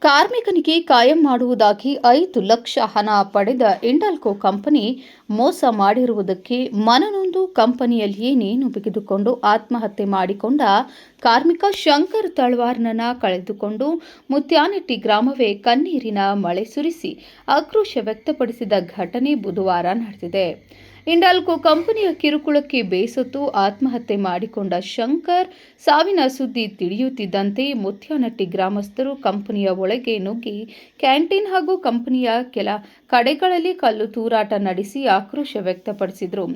ಕಾರ್ಮಿಕನಿಗೆ ಕಾಯಂ ಮಾಡುವುದಾಗಿ 5 ಲಕ್ಷ ಹಣ ಪಡೆದ ಇಂಡಾಲ್ಕೋ ಕಂಪನಿ ಮೋಸ ಮಾಡಿರುವುದಕ್ಕೆ ಮನನೊಂದು ಕಂಪನಿಯಲ್ಲಿಯೇ ನೇಣು ಬಿಗಿದುಕೊಂಡು ಆತ್ಮಹತ್ಯೆ ಮಾಡಿಕೊಂಡ ಕಾರ್ಮಿಕ ಶಂಕರ್ ತಳವಾರ್‌ನನ್ನ ಕಳೆದುಕೊಂಡು ಮುತ್ಯಾನಟ್ಟಿ ಗ್ರಾಮವೇ ಕಣ್ಣೀರಿನ ಮಳೆ ಸುರಿಸಿ ಆಕ್ರೋಶ ವ್ಯಕ್ತಪಡಿಸಿದ ಘಟನೆ ಬುಧವಾರ ನಡೆದಿದೆ. ಇಂಡಾಲ್ಕೋ ಕಂಪನಿಯ ಕಿರುಕುಳಕ್ಕೆ ಬೇಸತ್ತು ಆತ್ಮಹತ್ಯೆ ಮಾಡಿಕೊಂಡ ಶಂಕರ್ ಸಾವಿನ ಸುದ್ದಿ ತಿಳಿಯುತ್ತಿದ್ದಂತೆ ಮುತ್ಯಾನಟ್ಟಿ ಗ್ರಾಮಸ್ಥರು ಕಂಪನಿಯ ಒಳಗೆ ನುಗ್ಗಿ ಕ್ಯಾಂಟೀನ್ ಹಾಗೂ ಕಂಪನಿಯ ಕೆಲ ಕಡೆಗಳಲ್ಲಿ ಕಲ್ಲು ತೂರಾಟ ನಡೆಸಿ ಆಕ್ರೋಶ ವ್ಯಕ್ತಪಡಿಸಿದರು.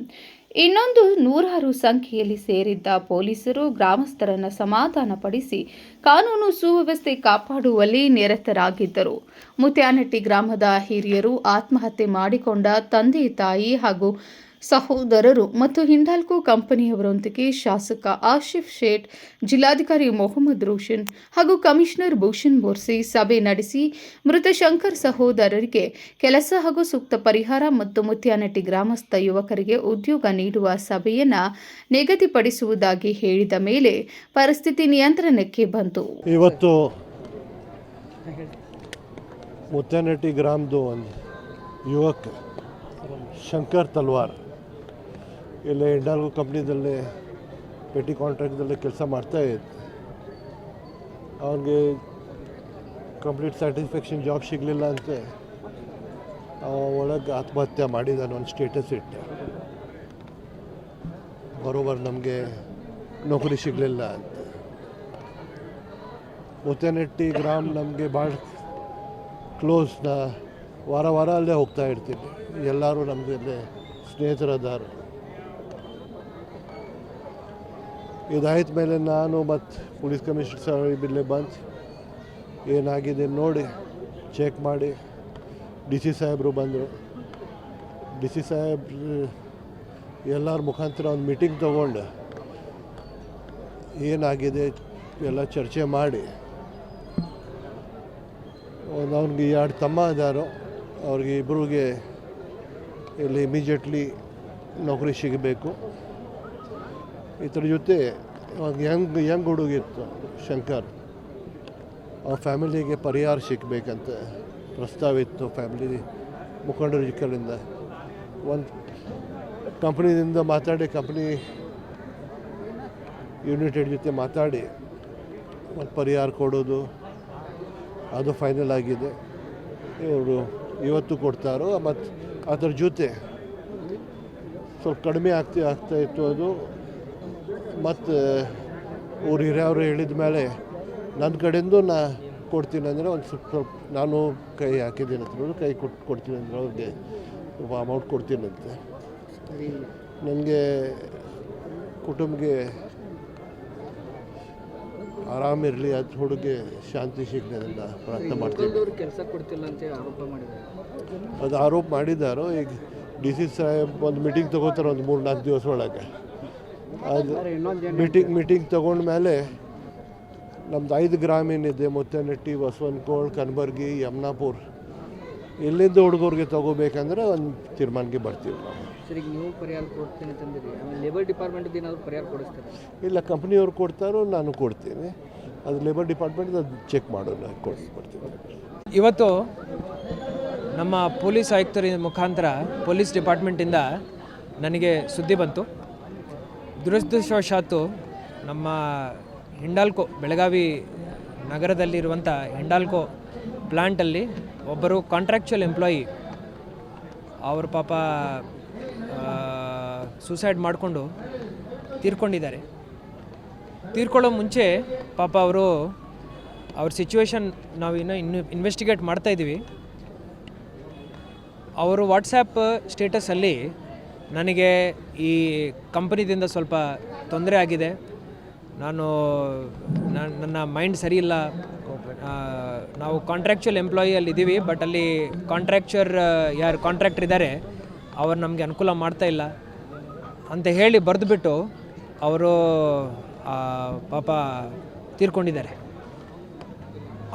ಇನ್ನೊಂದು ನೂರಾರು ಸಂಖ್ಯೆಯಲ್ಲಿ ಸೇರಿದ್ದ ಪೊಲೀಸರು ಗ್ರಾಮಸ್ಥರನ್ನು ಸಮಾಧಾನಪಡಿಸಿ ಕಾನೂನು ಸುವ್ಯವಸ್ಥೆ ಕಾಪಾಡುವಲ್ಲಿ ನಿರತರಾಗಿದ್ದರು. ಮುತ್ಯಾನಟ್ಟಿ ಗ್ರಾಮದ ಹಿರಿಯರು, ಆತ್ಮಹತ್ಯೆ ಮಾಡಿಕೊಂಡ ತಂದೆ ತಾಯಿ ಹಾಗೂ ಸಹೋದರರು ಮತ್ತು ಹಿಂಡಾಲ್ಕೋ ಕಂಪನಿಯವರೊಂದಿಗೆ ಶಾಸಕ ಆಸಿಫ್ ಶೇಟ್, ಜಿಲ್ಲಾಧಿಕಾರಿ ಮೊಹಮ್ಮದ್ ರೋಷನ್ ಹಾಗೂ ಕಮಿಷನರ್ ಭೂಷಣ್ ಬೋರ್ಸೆ ಸಭೆ ನಡೆಸಿ ಮೃತ ಶಂಕರ್ ಸಹೋದರರಿಗೆ ಕೆಲಸ ಹಾಗೂ ಸೂಕ್ತ ಪರಿಹಾರ ಮತ್ತು ಮುತ್ಯಾನಟ್ಟಿ ಗ್ರಾಮಸ್ಥ ಯುವಕರಿಗೆ ಉದ್ಯೋಗ ನೀಡುವ ಸಭೆಯನ್ನು ನಿಗದಿಪಡಿಸುವುದಾಗಿ ಹೇಳಿದ ಮೇಲೆ ಪರಿಸ್ಥಿತಿ ನಿಯಂತ್ರಣಕ್ಕೆ ಬಂತು. ಇವತ್ತು ಮುತ್ಯಾನಟ್ಟಿ ಗ್ರಾಮದ ಒಂದು ಯುವಕ ಶಂಕರ್ ತಲ್ವಾರ್ ಇಲ್ಲಿ ಇಂಡಾಲ್ಕೋ ಕಂಪ್ನಿದಲ್ಲಿ ಪೆಟಿ ಕಾಂಟ್ರಾಕ್ಟ್ದಲ್ಲಿ ಕೆಲಸ ಮಾಡ್ತಾಯಿದ್ದ. ಅವನಿಗೆ ಕಂಪ್ಲೀಟ್ ಸ್ಯಾಟಿಸ್ಫ್ಯಾಕ್ಷನ್ ಜಾಬ್ ಸಿಗಲಿಲ್ಲ ಅಂತ ಒಳಗೆ ಆತ್ಮಹತ್ಯೆ ಮಾಡಿದ್ದಾನೆ. ಒಂದು ಸ್ಟೇಟಸ್ ಇಟ್ಟು ಬರೋಬರ್ ನಮಗೆ ನೌಕರಿ ಸಿಗಲಿಲ್ಲ ಅಂತ. ಮುತ್ಯಾನಟ್ಟಿ ಗ್ರಾಮ ನಮಗೆ ಭಾಳ ಕ್ಲೋಸ್. ವಾರ ವಾರ ಅಲ್ಲೇ ಹೋಗ್ತಾ ಇರ್ತೀನಿ. ಎಲ್ಲರೂ ನಮಗೆ ಸ್ನೇಹಿತರದಾರ. ಇದಾಯ್ತ ಮೇಲೆ ನಾನು ಮತ್ತು ಪೊಲೀಸ್ ಕಮಿಷನರ್ ಸಾಹೇಬ್ ಇಲ್ಲೇ ಬಂದು ಏನಾಗಿದೆ ನೋಡಿ ಚೆಕ್ ಮಾಡಿ ಡಿ ಸಿ ಸಾಹೇಬರು ಬಂದರು. ಡಿ ಸಿ ಸಾಹೇಬ್ರು ಎಲ್ಲರ ಮುಖಾಂತರ ಒಂದು ಮೀಟಿಂಗ್ ತೊಗೊಂಡು ಏನಾಗಿದೆ ಎಲ್ಲ ಚರ್ಚೆ ಮಾಡಿ ಅವ್ನಿಗೆ 2 ತಮ್ಮ ಇದ್ದಾರೋ ಅವ್ರಿಗೆ ಇಬ್ಬರಿಗೆ ಇಲ್ಲಿ ಇಮಿಡಿಯೇಟ್ಲಿ ನೌಕರಿ ಸಿಗಬೇಕು. ಇದ್ರ ಜೊತೆ ಒಂದು ಯಂಗ್ ಹುಡುಗಿತ್ತು ಶಂಕರ್, ಅವ್ರ ಫ್ಯಾಮಿಲಿಗೆ ಪರಿಹಾರ ಸಿಗಬೇಕಂತ ಪ್ರಸ್ತಾವ ಇತ್ತು ಫ್ಯಾಮಿಲಿ ಮುಖಂಡರ ಕಡೆಯಿಂದ. ಒಂದು ಕಂಪ್ನಿಯಿಂದ ಮಾತಾಡಿ ಕಂಪ್ನಿ ಯುನೈಟೆಡ್ ಜೊತೆ ಮಾತಾಡಿ ಒಂದು ಪರಿಹಾರ ಕೊಡೋದು ಅದು ಫೈನಲ್ ಆಗಿದೆ. ಇವರು ಇವತ್ತು ಕೊಡ್ತಾರೋ ಮತ್ತು ಅದರ ಜೊತೆ ಸ್ವಲ್ಪ ಕಡಿಮೆ ಆಗ್ತಾಯಿತ್ತು ಅದು. ಮತ್ತು ಅವ್ರು ಹಿರಿಯವರು ಹೇಳಿದ ಮೇಲೆ ನನ್ನ ಕಡೆಯಿಂದ ನಾ ಕೊಡ್ತೀನಿ ಅಂದರೆ ಒಂದು ಸ್ವಲ್ಪ ನಾನು ಕೈ ಹಾಕಿದ್ದೀನಿ ಅಂತ ಕೈ ಕೊಡ್ತೀನಿ ಅಂದರೆ ಅವ್ರಿಗೆ ಸ್ವಲ್ಪ ಅಮೌಂಟ್ ಕೊಡ್ತೀನಂತೆ. ನನಗೆ ಕುಟುಂಬಕ್ಕೆ ಆರಾಮಿರಲಿ, ಅದು ಹುಡುಗಿ ಶಾಂತಿ ಸಿಗಲಿ ಅದನ್ನು ಪ್ರಾರ್ಥನೆ ಮಾಡ್ತೀನಿ. ಕೆಲಸ ಕೊಡ್ತಿಲ್ಲ ಅಂತ ಆರೋಪ ಮಾಡಿದ್ದಾರೆ. ಅದು ಆರೋಪ ಮಾಡಿದ್ದಾರೋ. ಈಗ ಡಿ ಸಿ ಸಾಹೇಬ್ ಒಂದು ಮೀಟಿಂಗ್ ತೊಗೋತಾರೆ ಒಂದು 3-4 ದಿವಸ ಒಳಗೆ. ಅದು ಮೀಟಿಂಗ್ ತೊಗೊಂಡ ಮೇಲೆ ನಮ್ದು 5 ಗ್ರಾಮ ಏನಿದೆ, ಮುತ್ಯಾನಟ್ಟಿ, ಬಸವನಕೋಳ್, ಕನಬರ್ಗಿ, ಯಮನಾಪುರ, ಎಲ್ಲಿಂದ ಹುಡುಗರಿಗೆ ತೊಗೋಬೇಕಂದ್ರೆ ಒಂದು ತೀರ್ಮಾನಕ್ಕೆ ಬರ್ತೀವಿ ನಾವು. ಸರಿ, ನೀವು ಪರಿಹಾರ ಕೊಡ್ತೀನಿ ಅಂತಂದಿರಿ, ಆಮೇಲೆ ಲೇಬರ್ ಡಿಪಾರ್ಟ್ಮೆಂಟ್ ಏನಾದರೂ ಪರಿಹಾರ ಕೊಡಿಸ್ತಾರೆ? ಇಲ್ಲ, ಕಂಪ್ನಿಯವ್ರು ಕೊಡ್ತಾರೋ ನಾನು ಕೊಡ್ತೀನಿ. ಅದು ಲೇಬರ್ ಡಿಪಾರ್ಟ್ಮೆಂಟ್ ಅದು ಚೆಕ್ ಮಾಡೋಣ, ಕೊಡ್ತೀನಿ. ಇವತ್ತು ನಮ್ಮ ಪೊಲೀಸ್ ಆಯುಕ್ತರ ಮುಖಾಂತರ ಪೊಲೀಸ್ ಡಿಪಾರ್ಟ್ಮೆಂಟಿಂದ ನನಗೆ ಸುದ್ದಿ ಬಂತು. ದುರದೃಷ್ಟವಶಾತ್ತು ನಮ್ಮ ಹಿಂಡಾಲ್ಕೋ ಬೆಳಗಾವಿ ನಗರದಲ್ಲಿರುವಂಥ ಹಿಂಡಾಲ್ಕೋ ಪ್ಲ್ಯಾಂಟಲ್ಲಿ ಒಬ್ಬರು ಕಾಂಟ್ರಾಕ್ಚುಯಲ್ ಎಂಪ್ಲಾಯಿ ಅವರು ಪಾಪ ಸೂಸೈಡ್ ಮಾಡಿಕೊಂಡು ತೀರ್ಕೊಂಡಿದ್ದಾರೆ. ತೀರ್ಕೊಳ್ಳೋ ಮುಂಚೆ ಪಾಪ ಅವ್ರ ಸಿಚುವೇಶನ್ ನಾವು ಇನ್ನೂ ಇನ್ವೆಸ್ಟಿಗೇಟ್ ಮಾಡ್ತಾಯಿದ್ದೀವಿ. ಅವರು ವಾಟ್ಸಪ್ ಸ್ಟೇಟಸಲ್ಲಿ ನನಗೆ ಈ ಕಂಪನಿದಿಂದ ಸ್ವಲ್ಪ ತೊಂದರೆ ಆಗಿದೆ, ನನ್ನ ಮೈಂಡ್ ಸರಿ ಇಲ್ಲ, ನಾವು ಕಾಂಟ್ರಾಕ್ಚುಯಲ್ ಎಂಪ್ಲಾಯಿಯಲ್ಲಿ ಇದ್ದೀವಿ, ಬಟ್ ಅಲ್ಲಿ ಯಾರು ಕಾಂಟ್ರಾಕ್ಟರ್ ಇದ್ದಾರೆ ಅವ್ರು ನಮಗೆ ಅನುಕೂಲ ಮಾಡ್ತಾಯಿಲ್ಲ ಅಂತ ಹೇಳಿ ಬರೆದುಬಿಟ್ಟು ಅವರು ಪಾಪ ತೀರ್ಕೊಂಡಿದ್ದಾರೆ.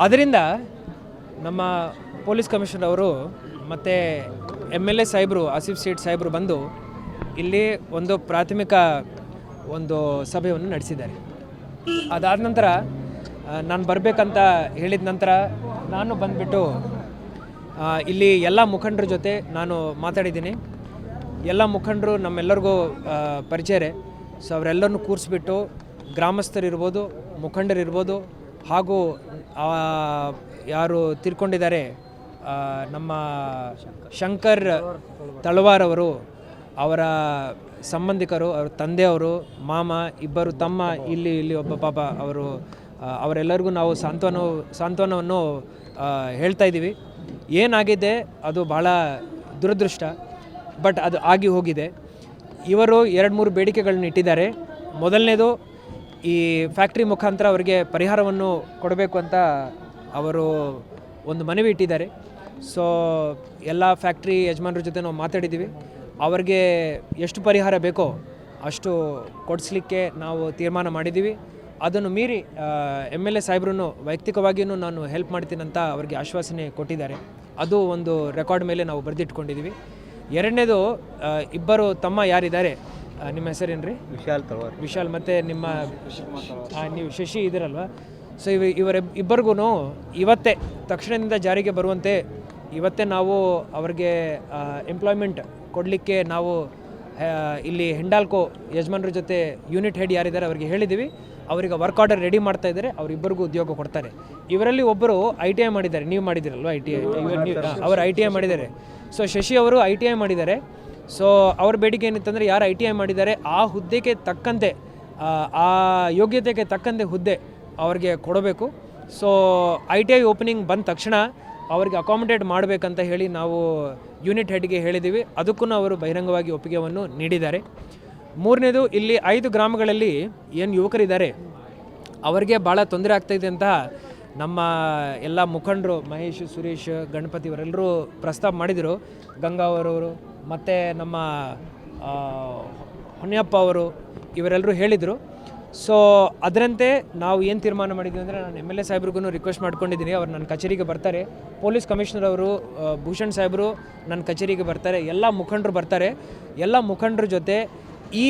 ಅದರಿಂದ ನಮ್ಮ ಪೊಲೀಸ್ ಕಮಿಷನರ್ ಅವರು ಮತ್ತು MLA ಸಾಹೇಬರು, ಆಸಿಫ್ ಶೇಟ್ ಸಾಹೇಬರು ಬಂದು ಇಲ್ಲಿ ಒಂದು ಪ್ರಾಥಮಿಕ ಸಭೆಯನ್ನು ನಡೆಸಿದ್ದಾರೆ. ಅದಾದ ನಂತರ ನಾನು ಬರಬೇಕಂತ ಹೇಳಿದ ನಂತರ ನಾನು ಬಂದುಬಿಟ್ಟು ಇಲ್ಲಿ ಎಲ್ಲ ಮುಖಂಡರ ಜೊತೆ ನಾನು ಮಾತಾಡಿದ್ದೀನಿ. ಎಲ್ಲ ಮುಖಂಡರು ನಮ್ಮೆಲ್ಲರಿಗೂ ಪರಿಚಯ. ಸೊ ಅವರೆಲ್ಲರನ್ನೂ ಕೂರಿಸ್ಬಿಟ್ಟು ಗ್ರಾಮಸ್ಥರಿರ್ಬೋದು, ಮುಖಂಡರಿರ್ಬೋದು, ಹಾಗೂ ಯಾರು ತೀರ್ಕೊಂಡಿದ್ದಾರೆ ನಮ್ಮ ಶಂಕರ್ ತಳವಾರ್ ಅವರು, ಅವರ ಸಂಬಂಧಿಕರು, ಅವ್ರ ತಂದೆಯವರು, ಮಾಮ, ಇಬ್ಬರು ತಮ್ಮ, ಇಲ್ಲಿ ಒಬ್ಬ ಪಾಪ ಅವರು, ಅವರೆಲ್ಲರಿಗೂ ನಾವು ಸಾಂತ್ವನವನ್ನು ಹೇಳ್ತಾ ಇದ್ದೀವಿ. ಏನಾಗಿದೆ ಅದು ಭಾಳ ದುರದೃಷ್ಟ, ಬಟ್ ಅದು ಆಗಿ ಹೋಗಿದೆ. ಇವರು 2-3 ಬೇಡಿಕೆಗಳನ್ನ ಇಟ್ಟಿದ್ದಾರೆ. ಮೊದಲನೇದು, ಈ ಫ್ಯಾಕ್ಟ್ರಿ ಮುಖಾಂತರ ಅವರಿಗೆ ಪರಿಹಾರವನ್ನು ಕೊಡಬೇಕು ಅಂತ ಅವರು ಒಂದು ಮನವಿ ಇಟ್ಟಿದ್ದಾರೆ. ಸೊ ಎಲ್ಲ ಫ್ಯಾಕ್ಟ್ರಿ ಯಜಮಾನರ ಜೊತೆ ನಾವು ಮಾತಾಡಿದ್ದೀವಿ. ಅವ್ರಿಗೆ ಎಷ್ಟು ಪರಿಹಾರ ಬೇಕೋ ಅಷ್ಟು ಕೊಡಿಸ್ಲಿಕ್ಕೆ ನಾವು ತೀರ್ಮಾನ ಮಾಡಿದ್ದೀವಿ. ಅದನ್ನು ಮೀರಿ MLA ಸಾಹೇಬ್ರೂ ವೈಯಕ್ತಿಕವಾಗಿಯೂ ನಾನು ಹೆಲ್ಪ್ ಮಾಡ್ತೀನಂತ ಅವ್ರಿಗೆ ಆಶ್ವಾಸನೆ ಕೊಟ್ಟಿದ್ದಾರೆ. ಅದು ಒಂದು ರೆಕಾರ್ಡ್ ಮೇಲೆ ನಾವು ಬರೆದಿಟ್ಕೊಂಡಿದ್ದೀವಿ. ಎರಡನೇದು, ಇಬ್ಬರು ತಮ್ಮ ಯಾರಿದ್ದಾರೆ, ನಿಮ್ಮ ಹೆಸರೇನು ರೀ? ವಿಶಾಲ್ ಮತ್ತು ನಿಮ್ಮ ನೀವು ಶಶಿ ಇದ್ದೀರಲ್ವ. ಸೊ ಇಬ್ಬರಿಗೂ ಇವತ್ತೇ ತಕ್ಷಣದಿಂದ ಜಾರಿಗೆ ಬರುವಂತೆ ಇವತ್ತೇ ನಾವು ಅವ್ರಿಗೆ ಎಂಪ್ಲಾಯ್ಮೆಂಟ್ ಕೊಡಲಿಕ್ಕೆ ನಾವು ಇಲ್ಲಿ ಹಿಂಡಾಲ್ಕೋ ಯಜಮಾನರ ಜೊತೆ ಯೂನಿಟ್ ಹೆಡ್ ಯಾರಿದ್ದಾರೆ ಅವ್ರಿಗೆ ಹೇಳಿದ್ದೀವಿ. ಅವರಿಗೆ ವರ್ಕ್ ಆರ್ಡರ್ ರೆಡಿ ಮಾಡ್ತಾ ಇದ್ದಾರೆ. ಅವರಿಬ್ಬರಿಗೂ ಉದ್ಯೋಗ ಕೊಡ್ತಾರೆ. ಇವರಲ್ಲಿ ಒಬ್ಬರು ITI ಮಾಡಿದ್ದಾರೆ. ನೀವು ಮಾಡಿದ್ದೀರಲ್ವ ITI? ಅವರು ITI ಮಾಡಿದ್ದಾರೆ. ಸೊ ಶಶಿ ಅವರು ITI ಮಾಡಿದ್ದಾರೆ. ಸೊ ಅವ್ರ ಬೇಡಿಕೆ ಏನಿತ್ತಂದರೆ, ಯಾರು ITI ಮಾಡಿದ್ದಾರೆ ಆ ಹುದ್ದೆಗೆ ತಕ್ಕಂತೆ, ಆ ಯೋಗ್ಯತೆಗೆ ತಕ್ಕಂತೆ ಹುದ್ದೆ ಅವ್ರಿಗೆ ಕೊಡಬೇಕು. ಸೊ ITI ಓಪನಿಂಗ್ ಬಂದ ತಕ್ಷಣ ಅವ್ರಿಗೆ ಅಕಾಮಿಡೇಟ್ ಮಾಡಬೇಕಂತ ಹೇಳಿ ನಾವು ಯೂನಿಟ್ ಹೆಡ್ಗೆ ಹೇಳಿದ್ದೀವಿ. ಅದಕ್ಕೂ ಅವರು ಬಹಿರಂಗವಾಗಿ ಒಪ್ಪಿಗೆಯನ್ನು ನೀಡಿದ್ದಾರೆ. ಮೂರನೇದು, ಇಲ್ಲಿ 5 ಗ್ರಾಮಗಳಲ್ಲಿ ಏನು ಯುವಕರಿದ್ದಾರೆ ಅವರಿಗೆ ಭಾಳ ತೊಂದರೆ ಆಗ್ತಾಯಿದೆ ಅಂತ ನಮ್ಮ ಎಲ್ಲ ಮುಖಂಡರು ಮಹೇಶ್, ಸುರೇಶ್, ಗಣಪತಿ ಇವರೆಲ್ಲರೂ ಪ್ರಸ್ತಾಪ ಮಾಡಿದರು. ಗಂಗಾ ಅವರವರು ಮತ್ತು ನಮ್ಮ ಹೊನ್ಯಪ್ಪ ಅವರು ಇವರೆಲ್ಲರೂ ಹೇಳಿದರು. ಸೊ ಅದರಂತೆ ನಾವು ಏನು ತೀರ್ಮಾನ ಮಾಡಿದ್ವಿ ಅಂದರೆ, ನಾನು MLA ಸಾಹೇಬ್ರಿಗೂ ರಿಕ್ವೆಸ್ಟ್ ಮಾಡ್ಕೊಂಡಿದ್ದೀನಿ. ಅವ್ರು ನನ್ನ ಕಚೇರಿಗೆ ಬರ್ತಾರೆ. ಪೊಲೀಸ್ ಕಮಿಷನರ್ ಅವರು ಭೂಷಣ್ ಸಾಹೇಬರು ನನ್ನ ಕಚೇರಿಗೆ ಬರ್ತಾರೆ. ಎಲ್ಲ ಮುಖಂಡರು ಬರ್ತಾರೆ. ಎಲ್ಲ ಮುಖಂಡರ ಜೊತೆ ಈ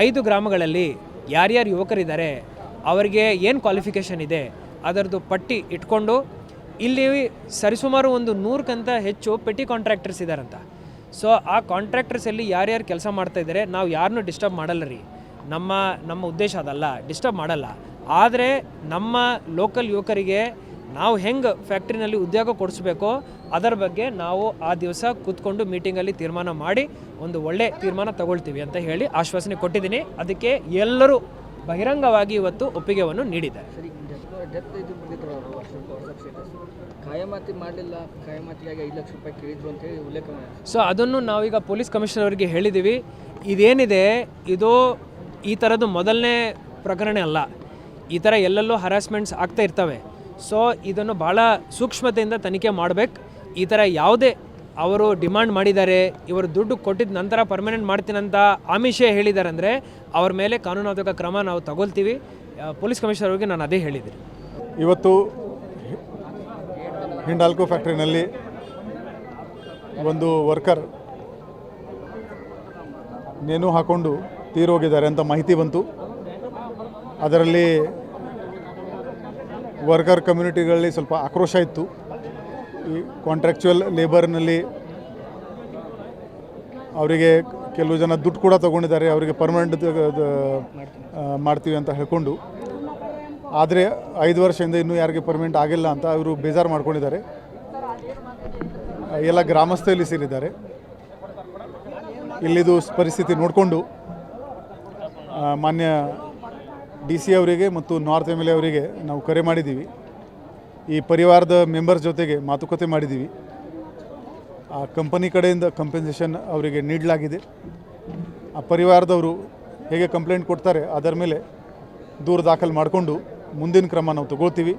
5 ಗ್ರಾಮಗಳಲ್ಲಿ ಯಾರ್ಯಾರು ಯುವಕರಿದ್ದಾರೆ, ಅವರಿಗೆ ಏನು ಕ್ವಾಲಿಫಿಕೇಷನ್ ಇದೆ ಅದರದ್ದು ಪಟ್ಟಿ ಇಟ್ಕೊಂಡು, ಇಲ್ಲಿ ಸರಿಸುಮಾರು ಒಂದು 100ಕ್ಕಿಂತ ಹೆಚ್ಚು ಪೆಟಿ ಕಾಂಟ್ರಾಕ್ಟರ್ಸ್ ಇದ್ದಾರಂತ. ಸೊ ಆ ಕಾಂಟ್ರಾಕ್ಟರ್ಸಲ್ಲಿ ಯಾರ್ಯಾರು ಕೆಲಸ ಮಾಡ್ತಾಯಿದ್ದಾರೆ, ನಾವು ಯಾರನ್ನೂ ಡಿಸ್ಟರ್ಬ್ ಮಾಡಲ್ಲ ರೀ. ನಮ್ಮ ಉದ್ದೇಶ ಅದಲ್ಲ, ಡಿಸ್ಟರ್ಬ್ ಮಾಡಲ್ಲ. ಆದರೆ ನಮ್ಮ ಲೋಕಲ್ ಯುವಕರಿಗೆ ನಾವು ಹೆಂಗೆ ಫ್ಯಾಕ್ಟ್ರಿನಲ್ಲಿ ಉದ್ಯೋಗ ಕೊಡಿಸ್ಬೇಕೋ ಅದರ ಬಗ್ಗೆ ನಾವು ಆ ದಿವಸ ಕೂತ್ಕೊಂಡು ಮೀಟಿಂಗಲ್ಲಿ ತೀರ್ಮಾನ ಮಾಡಿ ಒಂದು ಒಳ್ಳೆ ತೀರ್ಮಾನ ತಗೊಳ್ತೀವಿ ಅಂತ ಹೇಳಿ ಆಶ್ವಾಸನೆ ಕೊಟ್ಟಿದ್ದೀನಿ. ಅದಕ್ಕೆ ಎಲ್ಲರೂ ಬಹಿರಂಗವಾಗಿ ಇವತ್ತು ಒಪ್ಪಿಗೆಯನ್ನು ನೀಡಿದ್ದಾರೆ. ಸರಿ, ಡೆತ್ ಇದು ಬಂದಿದ್ರು ಅವರು ವಾಟ್ಸಪ್ ಸ್ಟೇಟಸ್, ಖಾಯಮಾತಿ ಮಾಡಲಿಲ್ಲ, ಖಾಯಮಾತಿಗಾಗಿ 5 ಲಕ್ಷ ರೂಪಾಯಿ ಕೇಳಿದ್ರು ಅಂತೇಳಿ ಉಲ್ಲೇಖ ಮಾಡಿದ್ರು. ಸೊ ಅದನ್ನು ನಾವೀಗ ಪೊಲೀಸ್ ಕಮಿಷನರ್ ಅವರಿಗೆ ಹೇಳಿದ್ದೀವಿ. ಇದೇನಿದೆ ಇದು ಈ ಥರದ್ದು ಮೊದಲನೇ ಪ್ರಕರಣ ಅಲ್ಲ. ಈ ಥರ ಎಲ್ಲೆಲ್ಲೋ ಹರಾಸ್ಮೆಂಟ್ಸ್ ಆಗ್ತಾ ಇರ್ತವೆ. ಸೊ ಇದನ್ನು ಭಾಳ ಸೂಕ್ಷ್ಮತೆಯಿಂದ ತನಿಖೆ ಮಾಡಬೇಕು. ಈ ಥರ ಯಾವುದೇ ಅವರು ಡಿಮಾಂಡ್ ಮಾಡಿದ್ದಾರೆ, ಇವರು ದುಡ್ಡು ಕೊಟ್ಟಿದ್ದ ನಂತರ ಪರ್ಮನೆಂಟ್ ಮಾಡ್ತೀನಂತ ಆಮಿಷ ಹೇಳಿದ್ದಾರೆ ಅಂದರೆ ಅವ್ರ ಮೇಲೆ ಕಾನೂನಾತ್ಮಕ ಕ್ರಮ ನಾವು ತಗೊಳ್ತೀವಿ. ಪೊಲೀಸ್ ಕಮಿಷನರ್ ಅವರಿಗೆ ನಾನು ಅದೇ ಹೇಳಿದ್ದೀನಿ. ಇವತ್ತು ಹಿಂಡಾಲ್ಕೋ ಫ್ಯಾಕ್ಟ್ರಿನಲ್ಲಿ ಒಂದು ವರ್ಕರ್ ನೇಣು ಹಾಕ್ಕೊಂಡು ತೀರೋಗಿದ್ದಾರೆ ಅಂತ ಮಾಹಿತಿ ಬಂತು. ಅದರಲ್ಲಿ ವರ್ಕರ್ ಕಮ್ಯುನಿಟಿಗಳಲ್ಲಿ ಸ್ವಲ್ಪ ಆಕ್ರೋಶ ಇತ್ತು. ಈ ಕಾಂಟ್ರಾಕ್ಚುಯಲ್ ಲೇಬರ್ನಲ್ಲಿ ಅವರಿಗೆ ಕೆಲವು ಜನ ದುಡ್ಡು ಕೂಡ ತೊಗೊಂಡಿದ್ದಾರೆ, ಅವರಿಗೆ ಪರ್ಮನೆಂಟ್ ಮಾಡ್ತೀವಿ ಅಂತ ಹೇಳ್ಕೊಂಡು. ಆದರೆ 5 ವರ್ಷದಿಂದ ಇನ್ನೂ ಯಾರಿಗೆ ಪರ್ಮನೆಂಟ್ ಆಗಿಲ್ಲ ಅಂತ ಅವರು ಬೇಜಾರು ಮಾಡ್ಕೊಂಡಿದ್ದಾರೆ. ಎಲ್ಲ ಗ್ರಾಮಸ್ಥರಲ್ಲಿ ಸೇರಿದ್ದಾರೆ. ಇಲ್ಲಿದು ಪರಿಸ್ಥಿತಿ ನೋಡಿಕೊಂಡು ಮಾನ್ಯ DC ಅವರಿಗೆ ಮತ್ತು ನಾರ್ತ್ MLA ಅವರಿಗೆ ನಾವು ಕರೆ ಮಾಡಿದ್ದೀವಿ. ಈ ಪರಿವಾರದ ಮೆಂಬರ್ಸ್ ಜೊತೆಗೆ ಮಾತುಕತೆ ಮಾಡಿದ್ದೀವಿ. ಆ ಕಂಪನಿ ಕಡೆಯಿಂದ ಕಂಪೆನ್ಸೇಷನ್ ಅವರಿಗೆ ನೀಡಲಾಗಿದೆ. ಆ ಪರಿವಾರದವರು ಹೇಗೆ ಕಂಪ್ಲೇಂಟ್ ಕೊಡ್ತಾರೆ ಅದರ ಮೇಲೆ ದೂರು ದಾಖಲು ಮಾಡಿಕೊಂಡು ಮುಂದಿನ ಕ್ರಮ ನಾವು ತಗೊಳ್ತೀವಿ.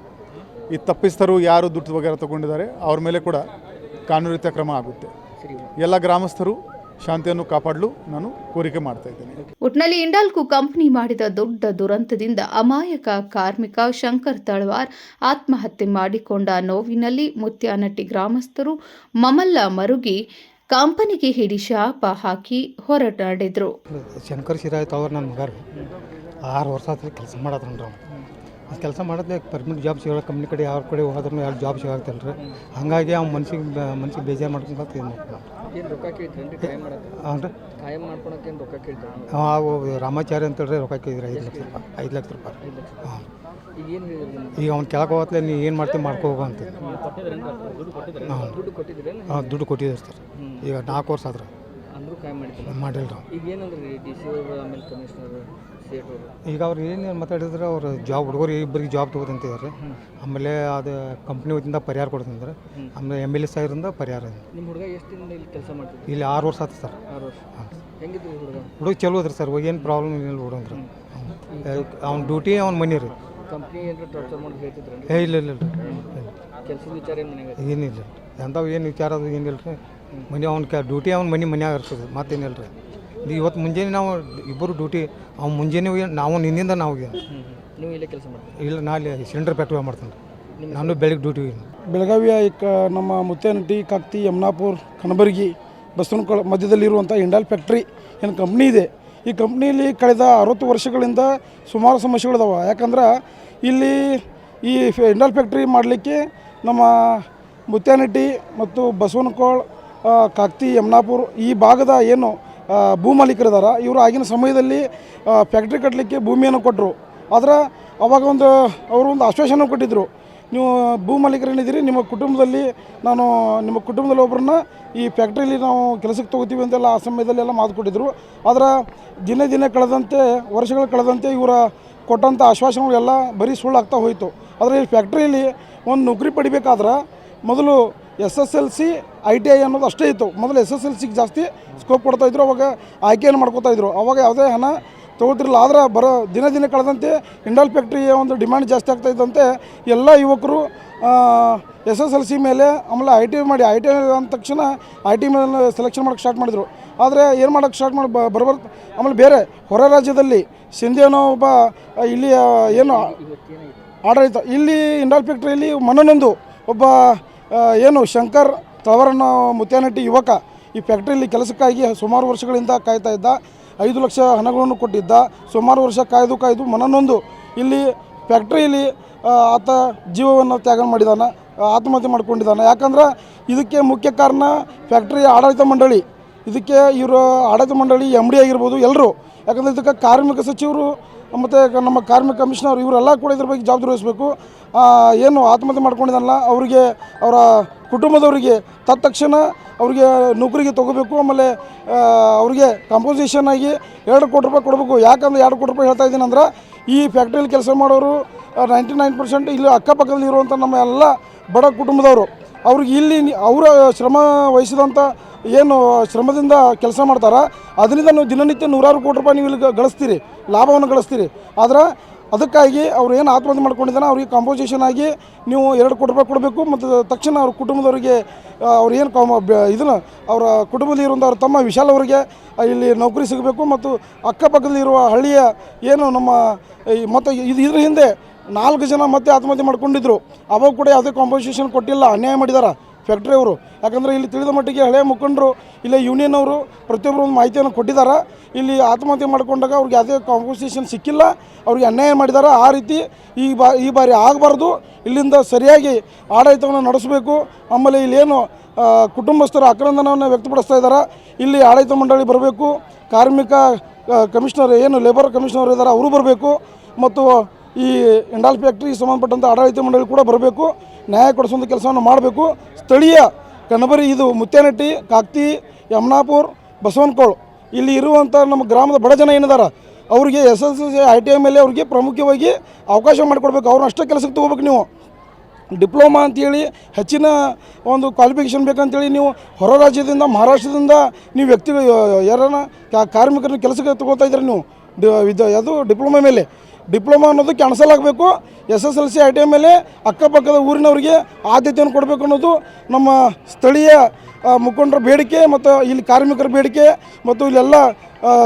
ಈ ತಪ್ಪಿಸ್ತರು ಯಾರು ದುಡ್ಡು ವಗೇರ ತಗೊಂಡಿದ್ದಾರೆ ಅವ್ರ ಮೇಲೆ ಕೂಡ ಕಾನೂನಿತ ಕ್ರಮ ಆಗುತ್ತೆ. ಎಲ್ಲ ಗ್ರಾಮಸ್ಥರು ಶಾಂತಿಯನ್ನು ಕಾಪಾಡಲು ನಾನು ಕೋರಿಕೆ ಮಾಡ್ತಾ ಇದ್ದೇನೆ. ಒಟ್ನಲ್ಲಿ ಹಿಂಡಾಲ್ಕೋ ಕಂಪನಿ ಮಾಡಿದ ದೊಡ್ಡ ದುರಂತದಿಂದ ಅಮಾಯಕ ಕಾರ್ಮಿಕ ಶಂಕರ್ ತಳವಾರ್ ಆತ್ಮಹತ್ಯೆ ಮಾಡಿಕೊಂಡ ನೋವಿನಲ್ಲಿ ಮುತ್ಯಾನಟ್ಟಿ ಗ್ರಾಮಸ್ಥರು ಮಮಲ್ಲ ಮರುಗಿ ಕಂಪನಿಗೆ ಹಿಡಿ ಶಾಪ ಹಾಕಿ ಹೊರಟಾಡಿದ್ರು. ಶಂಕರ್ ಶಿರಾಯತ್ ಅವ್ರು ನನ್ನ ಮಗ 6 ವರ್ಷ ಆತ್ರಿ ಕೆಲಸ ಮಾಡತ್ರಿ. ಕೆಲಸ ಮಾಡೋದೇ ಪರ್ಮನೆಂಟ್ ಜಾಬ್ ಸಿಗೋ ಕಂಪ್ನಿ ಕಡೆ ಯಾವ ಕಡೆ ಹೋದ್ರೂ ಯಾರು ಜಾಬ್ ಸಿಗಾಗ್ತಲ್ಲ ರೀ ಹಾಗಾಗಿ ಅವ್ನು ಮನ್ಸಿಗೆ ಬೇಜಾರು ಮಾಡ್ಕೊಂತ ಏನು ಏನು ರೊಕ್ಕ ಕೇಳ್ತೀರೇನು ಕಾಯಂ ಮಾಡಕ್ಕೆ ಅವ್ನು ರೀ ಕಾಯಂ ಮಾಡ್ಕೊಳಕ್ಕೆ ಏನು ರೊಕ್ಕ ಕೇಳ್ತಾರೆ ಅವು ರಾಮಾಚಾರ್ಯ ಅಂತೇಳಿ ರೊಕ್ಕ ಕೇಳಿದ್ರಿ 5 ಲಕ್ಷ ರೂಪಾಯಿ 5 ಲಕ್ಷ ರೂಪಾಯಿ ಹಾಂ ಈಗ ಏನು ಹೇಳಿದ್ರು ಈಗ ಅವ್ನು ಕೆಳಗೆ ಹೋಗ್ತಲೇ ನೀ ಏನು ಮಾಡ್ತೀವಿ ಮಾಡ್ಕೋಬೇಕು ಅಂತ ದುಡ್ಡು ಕೊಟ್ಟಿದ್ರೇನು ಹಾಂ ದುಡ್ಡು ಕೊಟ್ಟಿದ್ದಾರೆ ಸರ್ ಈಗ 4 ವರ್ಷ ಆದ್ರೆ ಅಂದರೂ ಕಾಯಂ ಮಾಡಿದ್ರು ಮಾಡಿಲ್ಲ ಈಗ ಏನಂದ್ರೆ ಡಿ ಸಿ ಅವರು ಆಮೇಲೆ ಕಮಿಷನರ್ ಸೇಟ್ ಅವರು ಈಗ ಅವ್ರು ಏನು ಮಾತಾಡಿದ್ರೆ ಅವ್ರು ಜಾಬ್ ಹುಡುಗರು ಇಬ್ಬರಿಗೆ ಜಾಬ್ ತೊಗೋದಂತಿದ್ದಾರೆ ಆಮೇಲೆ ಅದು ಕಂಪ್ನಿ ವತಿಯಿಂದ ಪರಿಹಾರ ಕೊಡ್ತಂದ್ರೆ ಆಮೇಲೆ MLA ಸಾಹೇಬ್ರಿಂದ ಪರಿಹಾರ ನಿಮ್ಮ ಹುಡುಗ ಎಷ್ಟು ದಿನದಿಂದ ಇಲ್ಲಿ ಕೆಲಸ ಮಾಡ್ತಿದ್ರು ಇಲ್ಲಿ 6 ವರ್ಷ ಆಯ್ತು ಸರ್ 6 ವರ್ಷ ಹೆಂಗಿದ್ರು ಹುಡುಗ ಚಲೋ ಅದ್ರಿ ಸರ್ ಏನು ಪ್ರಾಬ್ಲಮ್ ಏನಿಲ್ಲ ಹುಡುಗಂದ್ರೆ ಅವ್ನ ಡ್ಯೂಟಿ ಅವ್ನ ಮನೆ ರೀ ಕಂಪ್ನಿ ಏನಾರ ಟಾರ್ಚರ್ ಮಾಡಿ ಹೇಳ್ತಿದ್ರು ಇಲ್ಲ ಇಲ್ಲ ಕೆಲಸದ ವಿಚಾರ ಏನು ಮನೆಗೆ ಏನಿಲ್ಲ ಎಂಥವು ಏನು ವಿಚಾರ ಅದು ಏನಿಲ್ಲ ರೀ ಮನೆ ಅವ್ನ ಡ್ಯೂಟಿ ಅವ್ನ ಮನ್ಯಾಗ ಇರ್ತದೆ ಮತ್ತೇನಿಲ್ಲ ರೀ ಇವತ್ತು ಮುಂಜಾನೆ ನಾವು ಇಬ್ಬರು ಡ್ಯೂಟಿ ಅವ್ನು ಮುಂಜಾನೆ ನಾವು ನಿನ್ನಿಂದ ನಾವು ನೀವು ಇಲ್ಲೇ ಕೆಲಸ ಮಾಡ್ತೀವಿ ಇಲ್ಲ ನಾ ಇಲ್ಲಿ ಸಿಲಿಂಡರ್ ಫ್ಯಾಕ್ಟ್ರಿ ಮಾಡ್ತೀನಿ ನಾನು ಬೆಳಗ್ಗೆ ಡ್ಯೂಟಿ ಬೆಳಗಾವಿಯ ನಮ್ಮ ಮುತ್ತೇನಹಟ್ಟಿ ಕಾಕ್ತಿ ಯಮನಾಪುರ ಕನಬರಗಿ ಬಸವನಕೊಳ ಮಧ್ಯದಲ್ಲಿರುವಂಥ ಇಂಡಾಲ್ ಫ್ಯಾಕ್ಟ್ರಿ ಏನು ಕಂಪ್ನಿ ಇದೆ. ಈ ಕಂಪ್ನಿಯಲ್ಲಿ ಕಳೆದ 60 ವರ್ಷಗಳಿಂದ ಸುಮಾರು ಸಮಸ್ಯೆಗಳಿದಾವೆ. ಯಾಕಂದ್ರೆ ಇಲ್ಲಿ ಈ ಇಂಡಾಲ್ ಫ್ಯಾಕ್ಟ್ರಿ ಮಾಡಲಿಕ್ಕೆ ನಮ್ಮ ಮುತ್ತೇನಹಟ್ಟಿ ಮತ್ತು ಬಸವನಕೊಳ ಕಾಕ್ತಿ ಯಮನಾಪುರ ಈ ಭಾಗದ ಏನು ಭೂ ಮಾಲೀಕರಿದ್ದಾರೆ ಇವರು ಆಗಿನ ಸಮಯದಲ್ಲಿ ಫ್ಯಾಕ್ಟ್ರಿ ಕಟ್ಟಲಿಕ್ಕೆ ಭೂಮಿಯನ್ನು ಕೊಟ್ಟರು. ಆದರೆ ಅವಾಗ ಅವರು ಒಂದು ಆಶ್ವಾಸನೆ ಕೊಟ್ಟಿದ್ದರು, ನೀವು ಭೂ ಮಾಲೀಕರೇನಿದ್ದೀರಿ ನಿಮ್ಮ ಕುಟುಂಬದಲ್ಲಿ ನಿಮ್ಮ ಕುಟುಂಬದಲ್ಲಿ ಒಬ್ಬರನ್ನ ಈ ಫ್ಯಾಕ್ಟ್ರಿಯಲ್ಲಿ ನಾವು ಕೆಲಸಕ್ಕೆ ತೊಗೋತೀವಿ ಅಂತೆಲ್ಲ ಆ ಸಮಯದಲ್ಲೆಲ್ಲ ಮಾತು ಕೊಟ್ಟಿದ್ದರು. ಆದರೆ ದಿನೇ ಕಳೆದಂತೆ ವರ್ಷಗಳು ಕಳೆದಂತೆ ಇವರ ಕೊಟ್ಟಂಥ ಆಶ್ವಾಸನೆಗಳೆಲ್ಲ ಬರೀ ಸುಳ್ಳಾಗ್ತಾ ಹೋಯಿತು. ಆದರೆ ಈ ಫ್ಯಾಕ್ಟ್ರಿಯಲ್ಲಿ ಒಂದು ನೌಕರಿ ಪಡಿಬೇಕಾದ್ರೆ ಮೊದಲು SSLC ITI ಅನ್ನೋದು ಅಷ್ಟೇ ಇತ್ತು. ಮೊದಲು SSLCಗೆ ಜಾಸ್ತಿ ಸ್ಕೋಪ್ ಕೊಡ್ತಾಯಿದ್ರು, ಅವಾಗ ಆಯ್ಕೆಯನ್ನು ಮಾಡ್ಕೋತಾಯಿದ್ರು. ಅವಾಗ ಯಾವುದೇ ಹಣ ತೊಗೊತಿರಲಿಲ್ಲ. ಆದರೆ ದಿನ ಕಳೆದಂತೆ ಇಂಡಾಲ್ ಫ್ಯಾಕ್ಟ್ರಿಯ ಒಂದು ಡಿಮ್ಯಾಂಡ್ ಜಾಸ್ತಿ ಆಗ್ತಾಯಿದ್ದಂತೆ ಎಲ್ಲ ಯುವಕರು SSLC ಮೇಲೆ ಆಮೇಲೆ ITI ಮಾಡಿ ITI ಅಂದ ತಕ್ಷಣ IT ಮೇಲೆ ಸೆಲೆಕ್ಷನ್ ಮಾಡೋಕ್ಕೆ ಸ್ಟಾರ್ಟ್ ಮಾಡಿದರು. ಆದರೆ ಏನು ಮಾಡೋಕ್ಕೆ ಸ್ಟಾರ್ಟ್ ಮಾಡಿ ಆಮೇಲೆ ಬೇರೆ ಹೊರ ರಾಜ್ಯದಲ್ಲಿ ಸಿಂಧಿ ಅನ್ನೋ ಒಬ್ಬ ಇಲ್ಲಿ ಏನು ಆಡಳಿತ ಇಲ್ಲಿ ಇಂಡಾಲ್ ಫ್ಯಾಕ್ಟ್ರಿಯಲ್ಲಿ ಮನನೊಂದು ಒಬ್ಬ ಏನು ಶಂಕರ್ ತಳವರನ್ನ ಮುತ್ತೇನಹಟ್ಟಿ ಯುವಕ ಈ ಫ್ಯಾಕ್ಟ್ರಿಯಲ್ಲಿ ಕೆಲಸಕ್ಕಾಗಿ ಸುಮಾರು ವರ್ಷಗಳಿಂದ ಕಾಯ್ತಾ ಇದ್ದ. 5 ಲಕ್ಷ ಹಣಗಳನ್ನು ಕೊಟ್ಟಿದ್ದ. ಸುಮಾರು ವರ್ಷ ಕಾಯ್ದು ಮನನೊಂದು ಇಲ್ಲಿ ಫ್ಯಾಕ್ಟ್ರಿಯಲ್ಲಿ ಆತ ಜೀವವನ್ನು ತ್ಯಾಗ ಮಾಡಿದ್ದಾನೆ, ಆತ್ಮಹತ್ಯೆ ಮಾಡ್ಕೊಂಡಿದ್ದಾನೆ. ಯಾಕಂದ್ರೆ ಇದಕ್ಕೆ ಮುಖ್ಯ ಕಾರಣ ಫ್ಯಾಕ್ಟ್ರಿಯ ಆಡಳಿತ ಮಂಡಳಿ. ಇದಕ್ಕೆ ಇವರು ಆಡಳಿತ ಮಂಡಳಿ MD ಆಗಿರ್ಬೋದು ಎಲ್ಲರೂ. ಯಾಕಂದರೆ ಇದಕ್ಕೆ ಕಾರ್ಮಿಕ ಸಚಿವರು ಮತ್ತು ನಮ್ಮ ಕಾರ್ಮಿಕ ಕಮಿಷನರ್ ಇವರೆಲ್ಲ ಕೂಡ ಇದ್ರ ಬಗ್ಗೆ ಜವಾಬ್ದಾರಿ ವಹಿಸಬೇಕು. ಏನು ಆತ್ಮಹತ್ಯೆ ಮಾಡ್ಕೊಂಡಿದ್ದಾನಲ್ಲ ಅವರಿಗೆ ಅವರ ಕುಟುಂಬದವರಿಗೆ ತಕ್ಷಣ ಅವ್ರಿಗೆ ನೌಕರಿಗೆ ತೊಗೋಬೇಕು. ಆಮೇಲೆ ಅವ್ರಿಗೆ ಕಾಂಪೋಸಿಷನ್ ಆಗಿ 2 ಕೋಟಿ ರೂಪಾಯಿ ಕೊಡಬೇಕು. ಯಾಕಂದ್ರೆ 2 ಕೋಟಿ ರೂಪಾಯಿ ಹೇಳ್ತಾ ಇದ್ದೀನಿ ಅಂದ್ರೆ ಈ ಫ್ಯಾಕ್ಟ್ರಿಯಲ್ಲಿ ಕೆಲಸ ಮಾಡೋರು 99% ಇಲ್ಲಿ ಅಕ್ಕಪಕ್ಕದಲ್ಲಿ ಇರುವಂಥ ನಮ್ಮ ಎಲ್ಲ ಬಡ ಕುಟುಂಬದವರು. ಅವ್ರಿಗೆ ಇಲ್ಲಿ ಅವರ ಶ್ರಮ ವಹಿಸಿದಂಥ ಏನು ಶ್ರಮದಿಂದ ಕೆಲಸ ಮಾಡ್ತಾರೆ ಅದರಿಂದ ನೀವು ದಿನನಿತ್ಯ 100 ಕೋಟಿ ರೂಪಾಯಿ ನೀವು ಇಲ್ಲಿ ಗಳಿಸ್ತೀರಿ, ಲಾಭವನ್ನು ಗಳಿಸ್ತೀರಿ. ಆದರೆ ಅದಕ್ಕಾಗಿ ಅವ್ರು ಏನು ಆತ್ಮಹತ್ಯೆ ಮಾಡ್ಕೊಂಡಿದ್ದಾನೆ ಅವ್ರಿಗೆ ಕಾಂಪೋಸಿಷನ್ ಆಗಿ ನೀವು 2 ಕೋಟಿ ರೂಪಾಯಿ ಕೊಡಬೇಕು. ಮತ್ತು ತಕ್ಷಣ ಅವ್ರ ಕುಟುಂಬದವರಿಗೆ ಅವ್ರು ಏನು ಇದನ್ನು ಅವರ ಕುಟುಂಬದಲ್ಲಿ ಇರುವಂಥ ಅವ್ರ ತಮ್ಮ ವಿಶಾಲ್ ಅವರಿಗೆ ಇಲ್ಲಿ ನೌಕರಿ ಸಿಗಬೇಕು. ಮತ್ತು ಅಕ್ಕಪಕ್ಕದಲ್ಲಿರುವ ಹಳ್ಳಿಯ ಏನು ನಮ್ಮ ಮತ್ತು ಇದ್ರ ಹಿಂದೆ 4 ಜನ ಮತ್ತೆ ಆತ್ಮಹತ್ಯೆ ಮಾಡ್ಕೊಂಡಿದ್ರು. ಅವಾಗ ಕೂಡ ಯಾವುದೇ ಕಾಂಪೋಸಿಷನ್ ಕೊಟ್ಟಿಲ್ಲ, ಅನ್ಯಾಯ ಮಾಡಿದ್ದಾರೆ ಫ್ಯಾಕ್ಟ್ರಿಯವರು. ಯಾಕಂದರೆ ಇಲ್ಲಿ ತಿಳಿದ ಮಟ್ಟಿಗೆ ಹಳೆಯ ಮುಖಂಡರು ಇಲ್ಲಿ ಯೂನಿಯನ್ ಅವರು ಪ್ರತಿಯೊಬ್ಬರು ಒಂದು ಮಾಹಿತಿಯನ್ನು ಕೊಟ್ಟಿದ್ದಾರೆ. ಇಲ್ಲಿ ಆತ್ಮಹತ್ಯೆ ಮಾಡಿಕೊಂಡಾಗ ಅವ್ರಿಗೆ ಯಾವುದೇ ಕಾಂಪೋಸಿಷನ್ ಸಿಕ್ಕಿಲ್ಲ, ಅವ್ರಿಗೆ ಅನ್ಯಾಯ ಮಾಡಿದ್ದಾರೆ. ಆ ರೀತಿ ಈ ಬಾರಿ ಆಗಬಾರ್ದು. ಇಲ್ಲಿಂದ ಸರಿಯಾಗಿ ಆಡಳಿತವನ್ನು ನಡೆಸಬೇಕು. ಆಮೇಲೆ ಇಲ್ಲೇನು ಕುಟುಂಬಸ್ಥರು ಆಕ್ರಂದನವನ್ನು ವ್ಯಕ್ತಪಡಿಸ್ತಾ ಇದ್ದಾರೆ, ಇಲ್ಲಿ ಆಡಳಿತ ಮಂಡಳಿ ಬರಬೇಕು. ಕಾರ್ಮಿಕ ಕಮಿಷನರ್ ಏನು ಲೇಬರ್ ಕಮಿಷನರ್ ಇದ್ದಾರೆ ಅವರು ಬರಬೇಕು. ಮತ್ತು ಈ ಇಂಡಾಲ್ ಫ್ಯಾಕ್ಟ್ರಿಗೆ ಸಂಬಂಧಪಟ್ಟಂಥ ಆಡಳಿತ ಮಂಡಳಿ ಕೂಡ ಬರಬೇಕು, ನ್ಯಾಯ ಕೊಡಿಸುವಂಥ ಕೆಲಸವನ್ನು ಮಾಡಬೇಕು. ಸ್ಥಳೀಯ ಕನಬರಿ ಇದು ಮುತ್ತೇನಹಟ್ಟಿ, ಕಾಕ್ತಿ, ಯಮನಾಪುರ, ಬಸವನಕೊಳ ಇಲ್ಲಿ ಇರುವಂಥ ನಮ್ಮ ಗ್ರಾಮದ ಬಡ ಜನ ಏನಿದ್ದಾರೆ ಅವರಿಗೆ SSLC ITI ಮೇಲೆ ಅವ್ರಿಗೆ ಪ್ರಮುಖವಾಗಿ ಅವಕಾಶ ಮಾಡಿಕೊಡ್ಬೇಕು. ಅವ್ರನ್ನ ಅಷ್ಟೇ ಕೆಲಸಕ್ಕೆ ತೊಗೋಬೇಕು. ನೀವು ಡಿಪ್ಲೊಮಾ ಅಂತೇಳಿ ಹೆಚ್ಚಿನ ಒಂದು ಕ್ವಾಲಿಫಿಕೇಷನ್ ಬೇಕಂತೇಳಿ ನೀವು ಹೊರ ರಾಜ್ಯದಿಂದ ಮಹಾರಾಷ್ಟ್ರದಿಂದ ನೀವು ವ್ಯಕ್ತಿಗಳು ಯಾರನ್ನ ಕಾರ್ಮಿಕರನ್ನ ಕೆಲಸಕ್ಕೆ ತೊಗೋತಾ ಇದ್ದೀರಿ. ನೀವು ಅದು ಡಿಪ್ಲೊಮಾ ಮೇಲೆ ಡಿಪ್ಲೊಮಾ ಅನ್ನೋದು ಕ್ಯಾನ್ಸಲ್ ಆಗಬೇಕು. SSLC ITI ಮೇಲೆ ಅಕ್ಕಪಕ್ಕದ ಊರಿನವರಿಗೆ ಆದ್ಯತೆಯನ್ನು ಕೊಡಬೇಕು ಅನ್ನೋದು ನಮ್ಮ ಸ್ಥಳೀಯ ಮುಖಂಡರ ಬೇಡಿಕೆ ಮತ್ತು ಇಲ್ಲಿ ಕಾರ್ಮಿಕರ ಬೇಡಿಕೆ ಮತ್ತು ಇಲ್ಲೆಲ್ಲ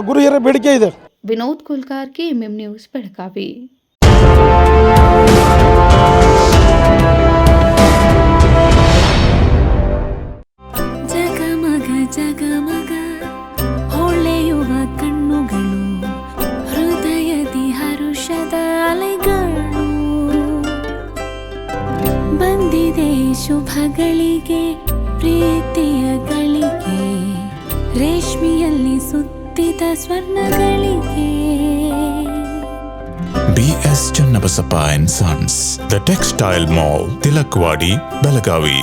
ಗುರು ಹಿರಿಯರ ಬೇಡಿಕೆ ಇದೆ. Vinod Kulkar KMM news Belagavi. ಜಗಮಗ ಜಗಮಗ ಹೊಳೆಯುವ ಕಣ್ಣುಗಳು, ಹೃದಯದಿ ಹರುಷದ ಅಲೆಗಳು. ಶುಭಗಳಿಗೆ ಪ್ರೀತಿಯ ಗಳಿಗೆ ರೇಷ್ಮೆಯಲ್ಲಿ ಸುತ್ತಿದ ಸ್ವರ್ಣಗಳಿಗೆ BS Channabasappa and Sons, The Textile Mall, Tilakwadi, Belagavi.